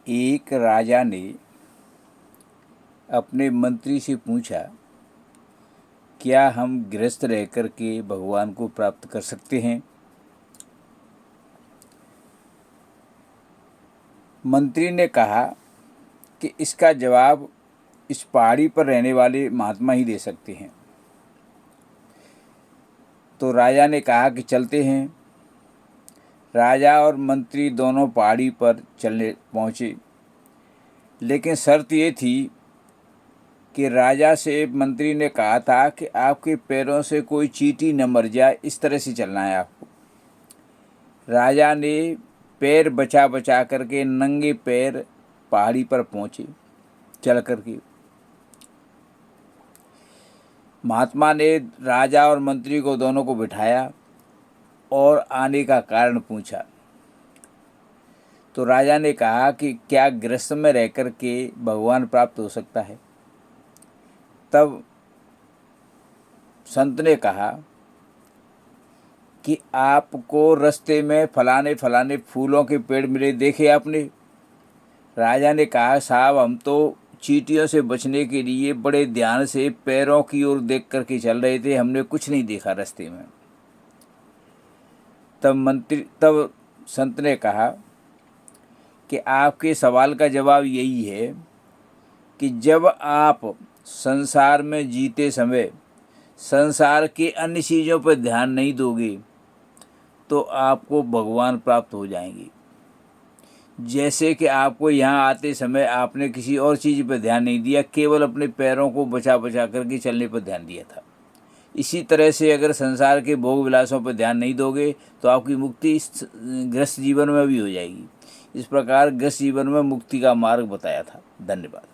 एक राजा ने अपने मंत्री से पूछा, क्या हम गृहस्थ रहकर के भगवान को प्राप्त कर सकते हैं? मंत्री ने कहा कि इसका जवाब इस पहाड़ी पर रहने वाले महात्मा ही दे सकते हैं। तो राजा ने कहा कि चलते हैं। राजा और मंत्री दोनों पहाड़ी पर चलने पहुँचे, लेकिन शर्त ये थी कि राजा से मंत्री ने कहा था कि आपके पैरों से कोई चींटी न मर जाए, इस तरह से चलना है आपको। राजा ने पैर बचा बचा करके नंगे पैर पहाड़ी पर पहुँचे चल करके। महात्मा ने राजा और मंत्री को दोनों को बिठाया और आने का कारण पूछा। तो राजा ने कहा कि क्या गृहस्थ में रह कर के भगवान प्राप्त हो सकता है? तब संत ने कहा कि आपको रास्ते में फलाने फलाने फूलों के पेड़ मिले, देखे आपने? राजा ने कहा, साहब हम तो चींटियों से बचने के लिए बड़े ध्यान से पैरों की ओर देख कर के चल रहे थे, हमने कुछ नहीं देखा रास्ते में। तब संत ने कहा कि आपके सवाल का जवाब यही है कि जब आप संसार में जीते समय संसार के अन्य चीज़ों पर ध्यान नहीं दोगे तो आपको भगवान प्राप्त हो जाएंगे। जैसे कि आपको यहाँ आते समय आपने किसी और चीज़ पर ध्यान नहीं दिया, केवल अपने पैरों को बचा बचा करके चलने पर ध्यान दिया था। इसी तरह से अगर संसार के भोग विलासों पर ध्यान नहीं दोगे तो आपकी मुक्ति इस गृहस्थ जीवन में भी हो जाएगी। इस प्रकार गृहस्थ जीवन में मुक्ति का मार्ग बताया था। धन्यवाद।